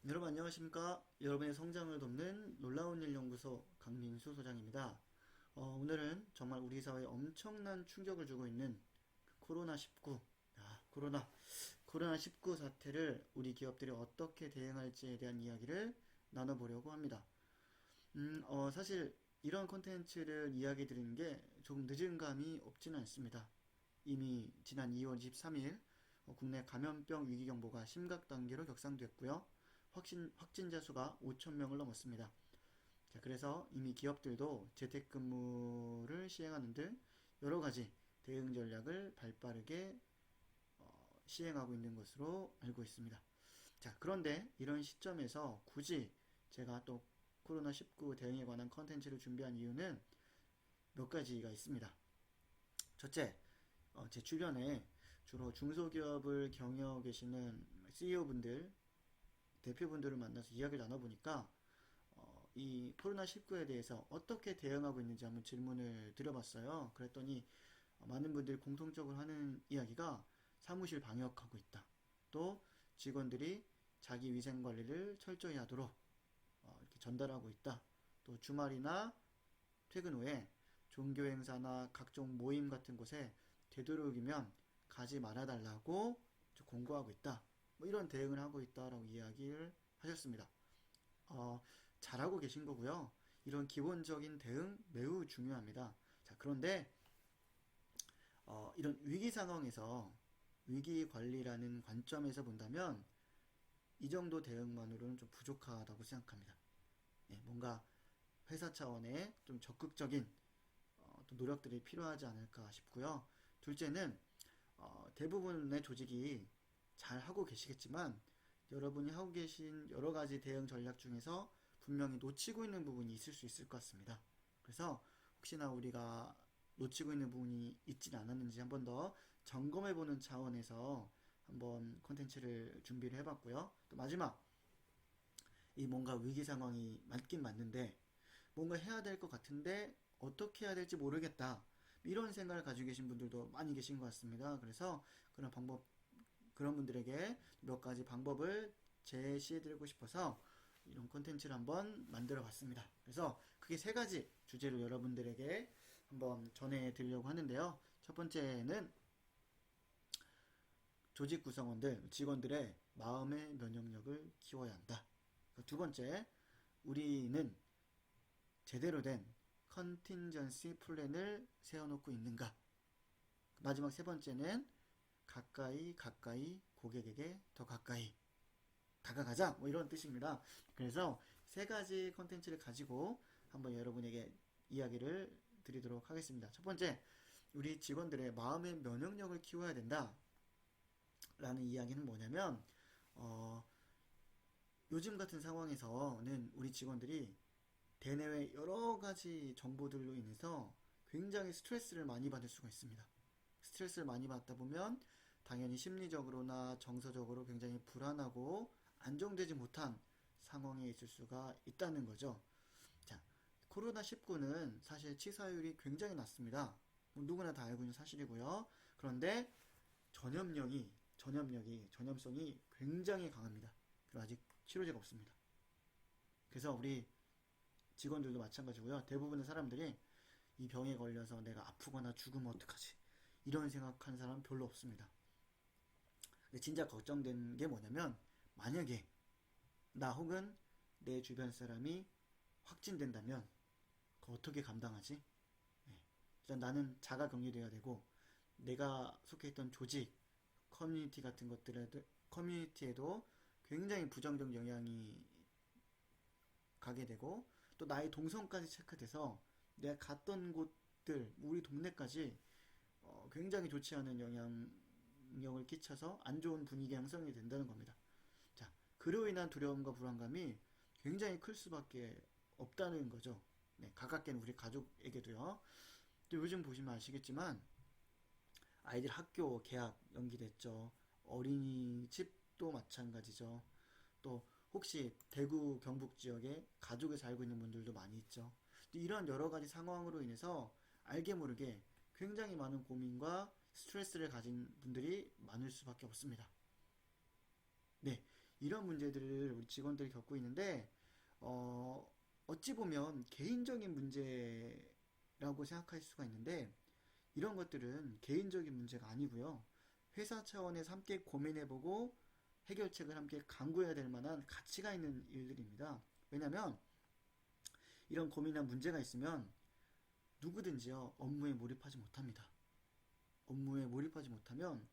여러분 안녕하십니까? 여러분의 성장을 돕는 놀라운 일 연구소 강민수 소장입니다. 오늘은 정말 우리 사회에 엄청난 충격을 주고 있는 그 코로나19, 코로나19 사태를 우리 기업들이 어떻게 대응할지에 대한 이야기를 나눠보려고 합니다. 사실 이런 콘텐츠를 이야기 드리는 게 조금 늦은 감이 없지는 않습니다. 이미 지난 2월 23일 국내 감염병 위기경보가 심각 단계로 격상됐고요. 확진자 수가 5천 명을 넘었습니다. 자, 그래서 이미 기업들도 재택근무를 시행하는 등 여러 가지 대응 전략을 발빠르게 시행하고 있는 것으로 알고 있습니다. 자, 그런데 이런 시점에서 굳이 제가 또 코로나19 대응에 관한 컨텐츠를 준비한 이유는 몇 가지가 있습니다. 첫째, 제 주변에 주로 중소기업을 경영하고 계시는 CEO분들, 대표분들을 만나서 이야기를 나눠보니까 이 코로나19에 대해서 어떻게 대응하고 있는지 한번 질문을 드려봤어요. 그랬더니 많은 분들이 공통적으로 하는 이야기가 사무실 방역하고 있다. 또 직원들이 자기 위생 관리를 철저히 하도록 이렇게 전달하고 있다. 또 주말이나 퇴근 후에 종교 행사나 각종 모임 같은 곳에 되도록이면 가지 말아달라고 공고하고 있다. 뭐 이런 대응을 하고 있다라고 이야기를 하셨습니다. 어, 잘하고 계신 거고요. 이런 기본적인 대응 매우 중요합니다. 자, 그런데 이런 위기 상황에서 위기 관리라는 관점에서 본다면 이 정도 대응만으로는 좀 부족하다고 생각합니다. 예, 뭔가 회사 차원의 좀 적극적인 또 노력들이 필요하지 않을까 싶고요. 둘째는 대부분의 조직이 잘 하고 계시겠지만 여러분이 하고 계신 여러 가지 대응 전략 중에서 분명히 놓치고 있는 부분이 있을 수 있을 것 같습니다. 그래서 혹시나 우리가 놓치고 있는 부분이 있진 않았는지 한번 더 점검해보는 차원에서 한번 콘텐츠를 준비를 해봤고요. 또 마지막, 이 뭔가 위기 상황이 맞긴 맞는데 뭔가 해야 될 것 같은데 어떻게 해야 될지 모르겠다. 이런 생각을 가지고 계신 분들도 많이 계신 것 같습니다. 그래서 그런 분들에게 몇 가지 방법을 제시해드리고 싶어서 이런 콘텐츠를 한번 만들어 봤습니다. 그래서 크게 세 가지 주제로 여러분들에게 한번 전해드리려고 하는데요. 첫 번째는 조직 구성원들, 직원들의 마음의 면역력을 키워야 한다. 두 번째, 우리는 제대로 된 컨틴전시 플랜을 세워놓고 있는가? 마지막 세 번째는 가까이 고객에게 더 가까이 다가가자 뭐 이런 뜻입니다. 그래서 세 가지 컨텐츠를 가지고 한번 여러분에게 이야기를 드리도록 하겠습니다. 첫 번째, 우리 직원들의 마음의 면역력을 키워야 된다 라는 이야기는 뭐냐면 어, 요즘 같은 상황에서는 우리 직원들이 대내외 여러 가지 정보들로 인해서 굉장히 스트레스를 많이 받을 수가 있습니다. 스트레스를 많이 받다 보면 당연히 심리적으로나 정서적으로 굉장히 불안하고 안정되지 못한 상황에 있을 수가 있다는 거죠. 자, 코로나19는 사실 치사율이 굉장히 낮습니다. 누구나 다 알고 있는 사실이고요. 그런데 전염성이 굉장히 강합니다. 그리고 아직 치료제가 없습니다. 그래서 우리 직원들도 마찬가지고요. 대부분의 사람들이 이 병에 걸려서 내가 아프거나 죽으면 어떡하지? 이런 생각하는 사람은 별로 없습니다. 근데 진짜 걱정되는 게 뭐냐면 만약에 나 혹은 내 주변 사람이 확진된다면 그거 어떻게 감당하지? 네. 일단 나는 자가 격리돼야 되고 내가 속해 있던 조직, 커뮤니티 같은 것들에도 커뮤니티에도 굉장히 부정적 영향이 가게 되고 또 나의 동선까지 체크돼서 내가 갔던 곳들 우리 동네까지 굉장히 좋지 않은 영향력을 끼쳐서 안 좋은 분위기 형성이 된다는 겁니다. 자, 그로 인한 두려움과 불안감이 굉장히 클 수밖에 없다는 거죠. 네, 가깝게는 우리 가족에게도요. 또 요즘 보시면 아시겠지만 아이들 학교 개학 연기됐죠. 어린이집도 마찬가지죠. 또 혹시 대구 경북 지역에 가족이 살고 있는 분들도 많이 있죠. 이런 여러 가지 상황으로 인해서 알게 모르게 굉장히 많은 고민과 스트레스를 가진 분들이 많을 수밖에 없습니다. 네, 이런 문제들을 우리 직원들이 겪고 있는데 어찌 보면 개인적인 문제라고 생각할 수가 있는데 이런 것들은 개인적인 문제가 아니고요. 회사 차원에서 함께 고민해보고 해결책을 함께 강구해야 될 만한 가치가 있는 일들입니다. 왜냐하면 이런 고민이나 문제가 있으면 누구든지요 업무에 몰입하지 못합니다. 업무에 몰입하지 못하면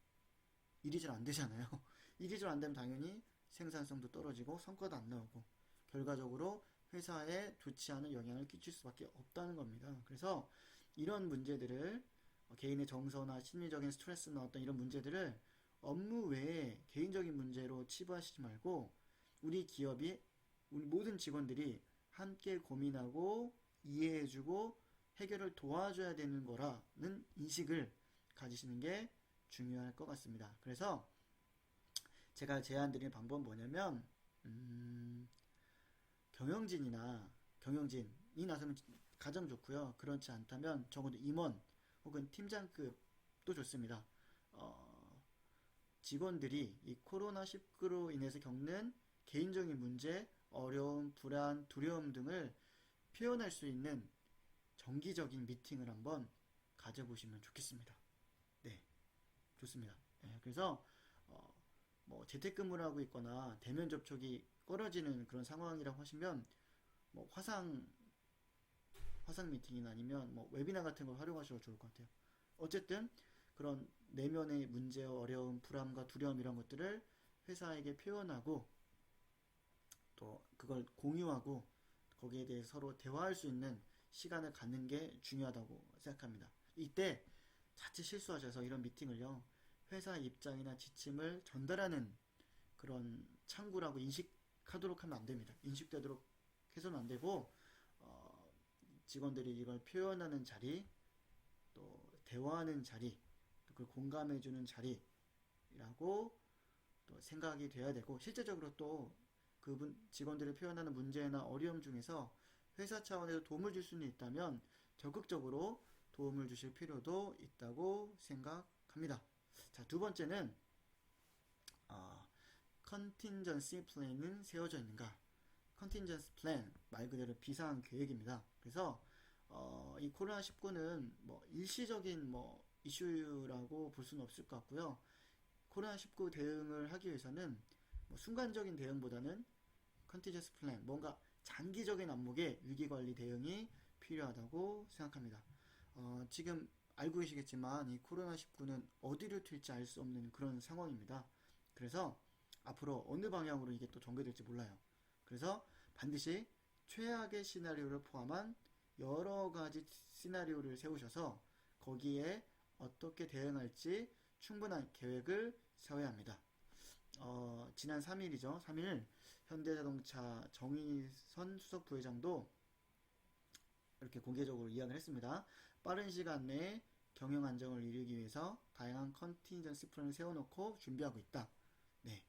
일이 잘 안 되잖아요. 일이 잘 안 되면 당연히 생산성도 떨어지고 성과도 안 나오고 결과적으로 회사에 좋지 않은 영향을 끼칠 수밖에 없다는 겁니다. 그래서 이런 문제들을 개인의 정서나 심리적인 스트레스나 어떤 이런 문제들을 업무 외에 개인적인 문제로 치부하시지 말고 우리 기업이 우리 모든 직원들이 함께 고민하고 이해해주고 해결을 도와줘야 되는 거라는 인식을 가지시는 게 중요할 것 같습니다. 그래서 제가 제안드리는 방법은 뭐냐면 경영진이 나서면 가장 좋고요. 그렇지 않다면 적어도 임원 혹은 팀장급도 좋습니다. 직원들이 이 코로나19로 인해서 겪는 개인적인 문제, 어려움, 불안, 두려움 등을 표현할 수 있는 정기적인 미팅을 한번 가져보시면 좋겠습니다. 네, 좋습니다. 네, 그래서 뭐 재택근무를 하고 있거나 대면 접촉이 꺼려지는 그런 상황이라고 하시면 뭐 화상 미팅이나 아니면 뭐 웨비나 같은 걸 활용하셔도 좋을 것 같아요. 어쨌든 그런 내면의 문제, 어려움, 불안과 두려움 이런 것들을 회사에게 표현하고 또 그걸 공유하고 거기에 대해 서로 대화할 수 있는 시간을 갖는 게 중요하다고 생각합니다. 이때 자칫 실수하셔서 이런 미팅을요, 회사 입장이나 지침을 전달하는 그런 창구라고 인식하도록 하면 안 됩니다. 인식되도록 해서는 안 되고, 직원들이 이걸 표현하는 자리, 또 대화하는 자리, 또 그걸 공감해주는 자리라고 또 생각이 돼야 되고, 실제적으로 또 그분 직원들이 표현하는 문제나 어려움 중에서 회사 차원에서 도움을 줄 수는 있다면 적극적으로 도움을 주실 필요도 있다고 생각합니다. 자, 두 번째는 컨틴전시 플랜은 세워져 있는가? 컨틴전시 플랜 말 그대로 비상 계획입니다. 그래서 이 코로나19는 뭐 일시적인 뭐 이슈라고 볼 수는 없을 것 같고요. 코로나19 대응을 하기 위해서는 뭐 순간적인 대응보다는 컨티전스 플랜, 뭔가 장기적인 안목의 위기관리 대응이 필요하다고 생각합니다. 지금 알고 계시겠지만 이 코로나19는 어디로 튈지 알 수 없는 그런 상황입니다. 그래서 앞으로 어느 방향으로 이게 또 전개될지 몰라요. 그래서 반드시 최악의 시나리오를 포함한 여러 가지 시나리오를 세우셔서 거기에 어떻게 대응할지 충분한 계획을 세워야 합니다. 지난 3일이죠. 3일 현대자동차 정의선 수석 부회장도 이렇게 공개적으로 이야기를 했습니다. 빠른 시간 내에 경영 안정을 이루기 위해서 다양한 컨티전시 플랜을 세워놓고 준비하고 있다. 네,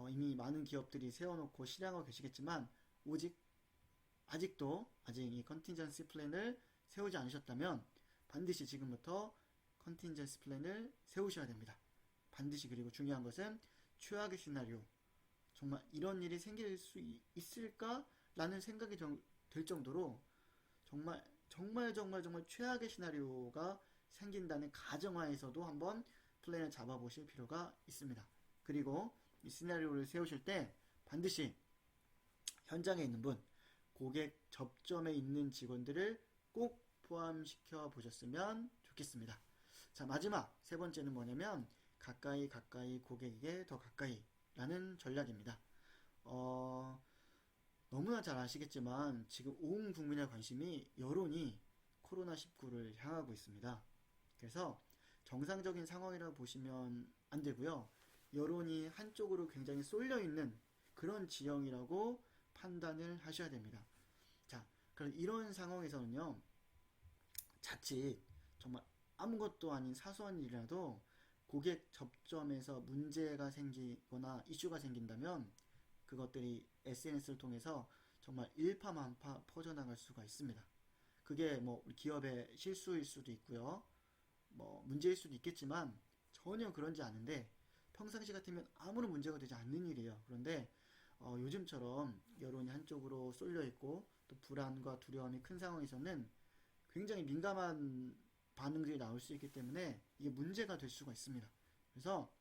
이미 많은 기업들이 세워놓고 실행하고 계시겠지만 아직도 이 컨티전시 플랜을 세우지 않으셨다면 반드시 지금부터 컨티전시 플랜을 세우셔야 됩니다. 반드시. 그리고 중요한 것은 최악의 시나리오, 정말 이런 일이 생길 수 있을까라는 생각이 들 정도로 정말 최악의 시나리오가 생긴다는 가정하에서도 한번 플랜을 잡아보실 필요가 있습니다. 그리고 이 시나리오를 세우실 때 반드시 현장에 있는 분, 고객 접점에 있는 직원들을 꼭 포함시켜 보셨으면 좋겠습니다. 자, 마지막 세 번째는 뭐냐면 가까이 고객에게 더 가까이 라는 전략입니다. 너무나 잘 아시겠지만 지금 온 국민의 관심이 여론이 코로나19를 향하고 있습니다. 그래서 정상적인 상황이라고 보시면 안 되고요. 여론이 한쪽으로 굉장히 쏠려 있는 그런 지형이라고 판단을 하셔야 됩니다. 자, 그럼 이런 상황에서는요, 자칫 정말 아무것도 아닌 사소한 일이라도 고객 접점에서 문제가 생기거나 이슈가 생긴다면 그것들이 SNS를 통해서 정말 일파만파 퍼져나갈 수가 있습니다. 그게 뭐 기업의 실수일 수도 있고요. 뭐 문제일 수도 있겠지만 전혀 그런지 않은데 평상시 같으면 아무런 문제가 되지 않는 일이에요. 그런데 요즘처럼 여론이 한쪽으로 쏠려 있고 또 불안과 두려움이 큰 상황에서는 굉장히 민감한 반응들이 나올 수 있기 때문에 이게 문제가 될 수가 있습니다. 그래서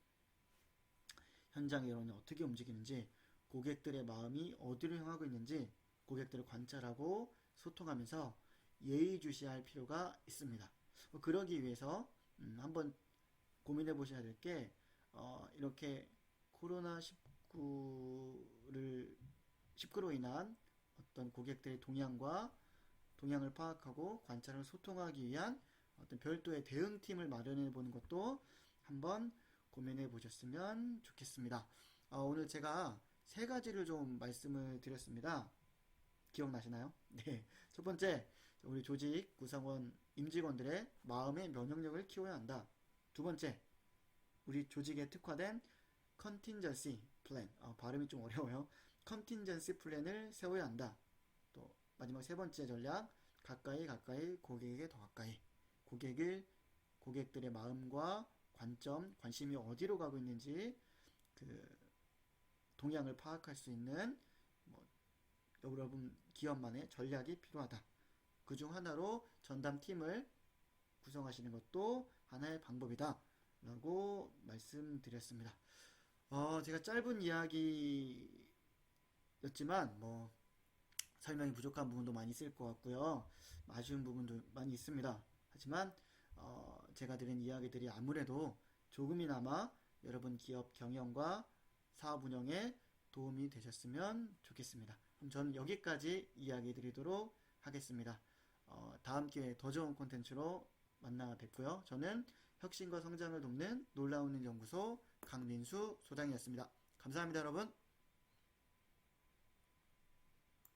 현장 여론이 어떻게 움직이는지, 고객들의 마음이 어디로 향하고 있는지 고객들을 관찰하고 소통하면서 예의주시할 필요가 있습니다. 그러기 위해서 한번 고민해 보셔야 될 게, 이렇게 코로나19를 19로 인한 어떤 고객들의 동향을 파악하고 관찰을 소통하기 위한 어떤 별도의 대응팀을 마련해 보는 것도 한번 고민해 보셨으면 좋겠습니다. 오늘 제가 세 가지를 좀 말씀을 드렸습니다. 기억나시나요? 네. 첫 번째, 우리 조직 구성원 임직원들의 마음의 면역력을 키워야 한다. 두 번째, 우리 조직에 특화된 컨틴전시 플랜, 발음이 좀 어려워요. 컨틴전시 플랜을 세워야 한다. 또 마지막 세 번째 전략, 가까이 고객에게 더 가까이. 고객들의 마음과 관점, 관심이 어디로 가고 있는지 그 동향을 파악할 수 있는 뭐, 여러분 기업만의 전략이 필요하다. 그중 하나로 전담팀을 구성하시는 것도 하나의 방법이다 라고 말씀드렸습니다. 제가 짧은 이야기였지만 설명이 부족한 부분도 많이 있을 것 같고요. 아쉬운 부분도 많이 있습니다. 하지만 제가 드린 이야기들이 아무래도 조금이나마 여러분 기업 경영과 사업 운영에 도움이 되셨으면 좋겠습니다. 그럼 저는 여기까지 이야기 드리도록 하겠습니다. 다음 기회에 더 좋은 콘텐츠로 만나 뵙고요. 저는 혁신과 성장을 돕는 놀라운 연구소 강민수 소장이었습니다. 감사합니다, 여러분.